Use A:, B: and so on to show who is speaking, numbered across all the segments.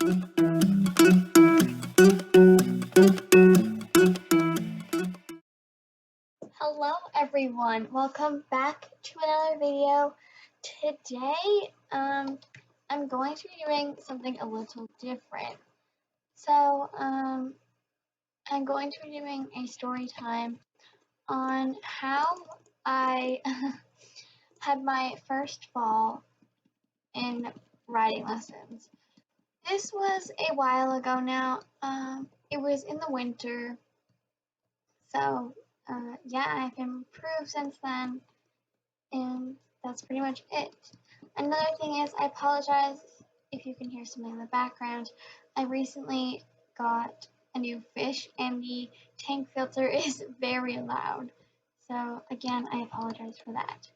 A: Hello everyone, welcome back to another video. Today, I'm going to be doing something a little different. So, I'm going to be doing a story time on how I had my first fall in writing lessons. This was a while ago now. It was in the winter. So, yeah, I've improved since then, and that's pretty much it. Another thing is, I apologize if you can hear something in the background. I recently got a new fish, and the tank filter is very loud. So, again, I apologize for that.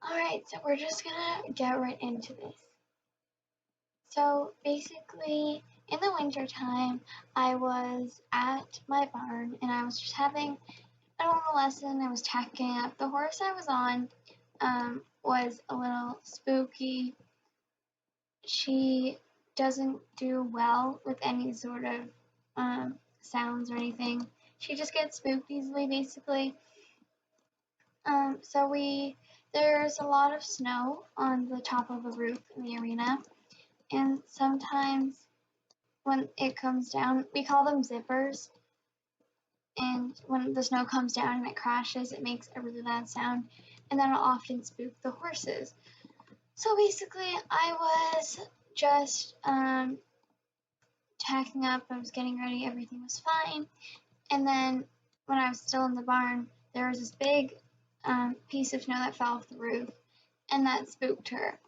A: Alright, so we're just gonna get right into this. So, basically, in the winter time, I was at my barn, and I was just having a normal lesson. I was tacking up. The horse I was on was a little spooky. She doesn't do well with any sort of sounds or anything. She just gets spooked easily, basically. So there's a lot of snow on the top of the roof in the arena, and sometimes when it comes down, we call them zippers. And when the snow comes down and it crashes, it makes a really loud sound, and that'll often spook the horses. So basically, I was just tacking up, I was getting ready, everything was fine, and then when I was still in the barn, there was this big piece of snow that fell off the roof, and that spooked her.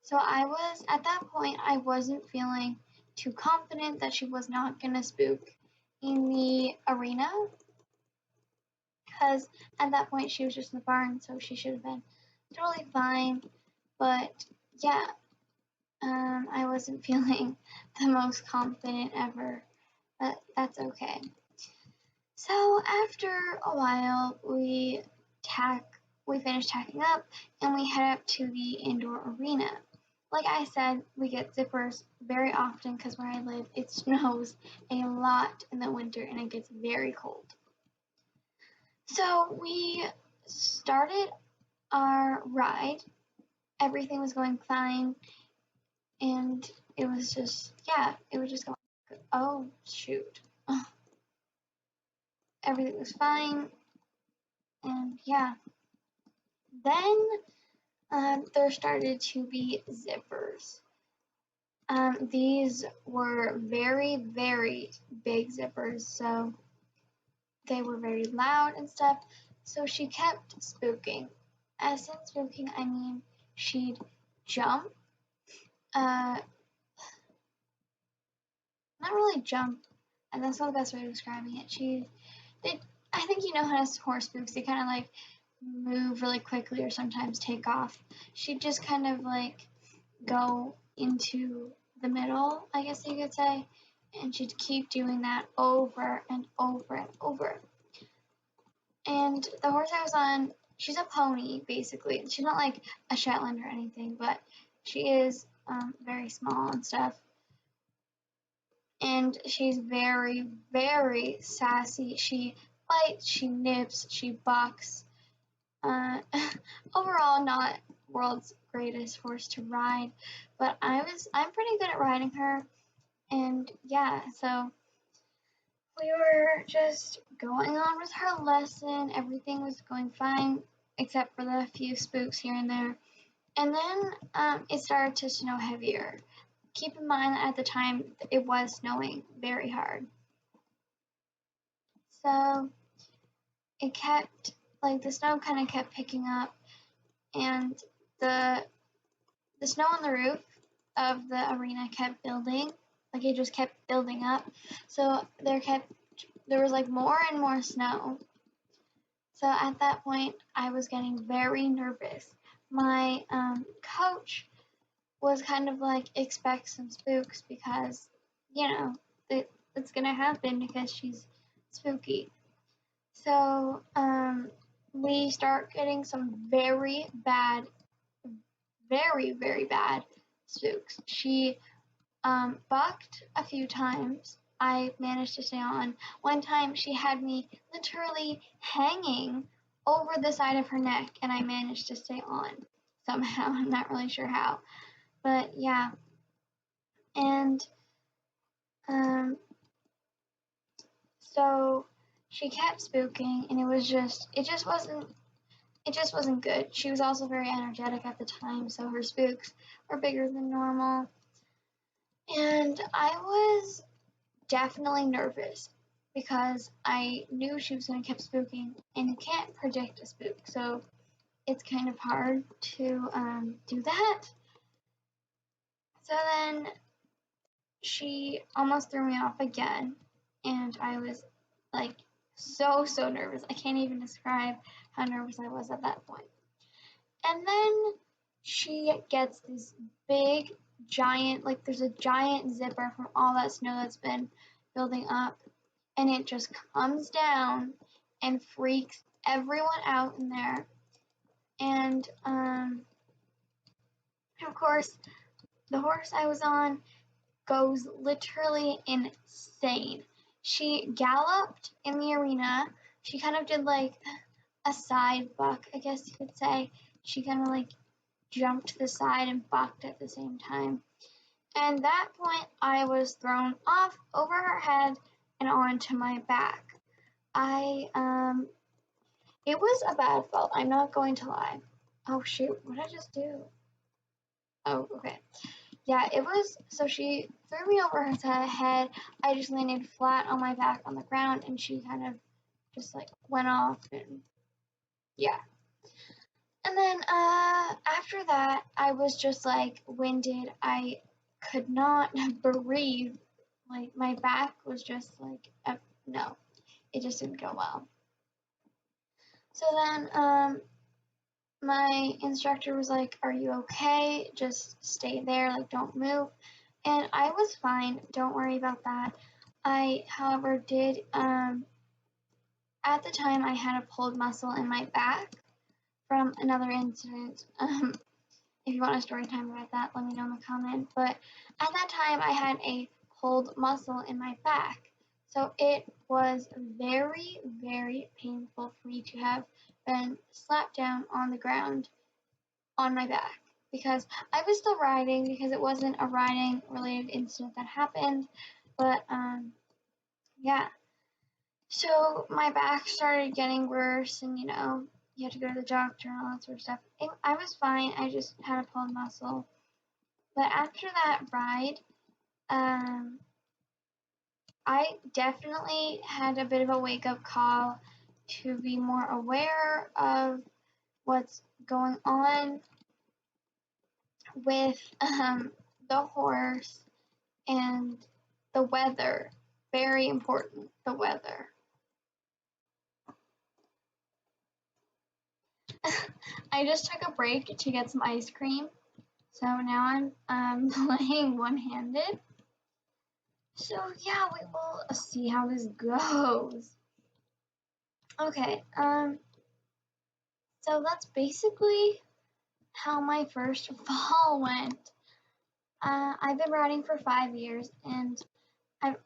A: So at that point, I wasn't feeling too confident that she was not going to spook in the arena, because at that point she was just in the barn, so she should have been totally fine. But yeah, I wasn't feeling the most confident ever, but that's okay. So after a while, we finish tacking up, and we head up to the indoor arena. Like I said, we get zippers very often because where I live, it snows a lot in the winter and it gets very cold. So we started our ride. Everything was going fine, and it was just going. Oh shoot! Everything was fine, and yeah. Then there started to be zippers. These were very, very big zippers, so they were very loud and stuff. So she kept spooking. As in spooking, I mean she'd jump. Not really jump, and that's not the best way of describing it. I think you know how horse spooks. They kind of like move really quickly or sometimes take off. She'd just kind of like go into the middle, I guess you could say, and she'd keep doing that over and over and over. And the horse I was on, she's a pony, basically. She's not like a Shetland or anything, but she is very small and stuff. And she's very, very sassy. She bites, she nips, she bucks. Overall, not world's greatest horse to ride, but I'm pretty good at riding her, and yeah, so we were just going on with her lesson. Everything was going fine, except for the few spooks here and there. And then it started to snow heavier. Keep in mind that at the time it was snowing very hard. So it kept, like, the snow kind of kept picking up, and the snow on the roof of the arena kept building. Like, it just kept building up. So there was like more and more snow. So at that point, I was getting very nervous. My coach was kind of like, expect some spooks because, you know, it's gonna happen because she's spooky. So we start getting some very, very bad spooks. She bucked a few times. I managed to stay on. One time she had me literally hanging over the side of her neck, and I managed to stay on somehow. I'm not really sure how, but yeah. And um, so she kept spooking, and it just wasn't good. She was also very energetic at the time, so her spooks were bigger than normal. And I was definitely nervous because I knew she was going to keep spooking, and you can't predict a spook, so it's kind of hard to do that. So then she almost threw me off again, and I was like so nervous. I can't even describe how nervous I was at that point. And then she gets this big giant, like there's a giant zipper from all that snow that's been building up, and it just comes down and freaks everyone out in there. And of course, the horse I was on goes literally insane. She galloped in the arena. She kind of did like a side buck, I guess you could say. She kind of like jumped to the side and bucked at the same time. And at that point, I was thrown off over her head and onto my back. It was a bad fall. I'm not going to lie. Oh shoot, what did I just do? Oh, okay. Yeah, it was, so she threw me over her head. I just landed flat on my back on the ground, and she kind of just like went off, and yeah. And then after that, I was just like winded. I could not breathe. Like my back was just like, no, it just didn't go well. So then my instructor was like, "Are you okay? Just stay there, like don't move." And I was fine. Don't worry about that. I, however, did at the time I had a pulled muscle in my back from another incident. If you want a story time about that, let me know in the comment. But at that time, I had a pulled muscle in my back. So it was very, very painful for me to have been slapped down on the ground on my back. Because I was still riding, because it wasn't a riding related incident that happened. But yeah. So my back started getting worse, and you had to go to the doctor and all that sort of stuff. I was fine. I just had a pulled muscle. But after that ride, I definitely had a bit of a wake-up call to be more aware of what's going on with the horse and the weather. Very important, the weather. I just took a break to get some ice cream. So now I'm playing one-handed. So yeah, we will see how this goes. Okay, so that's basically how my first fall went. I've been riding for 5 years, and I've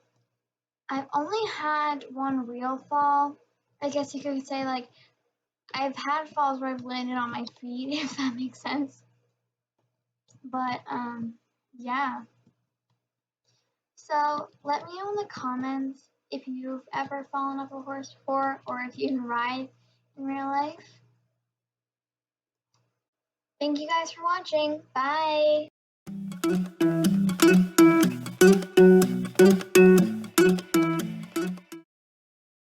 A: I've only had one real fall. I guess you could say, like, I've had falls where I've landed on my feet, if that makes sense. But yeah. So let me know in the comments if you've ever fallen off a horse before, or if you ride in real life. Thank you guys for watching. Bye!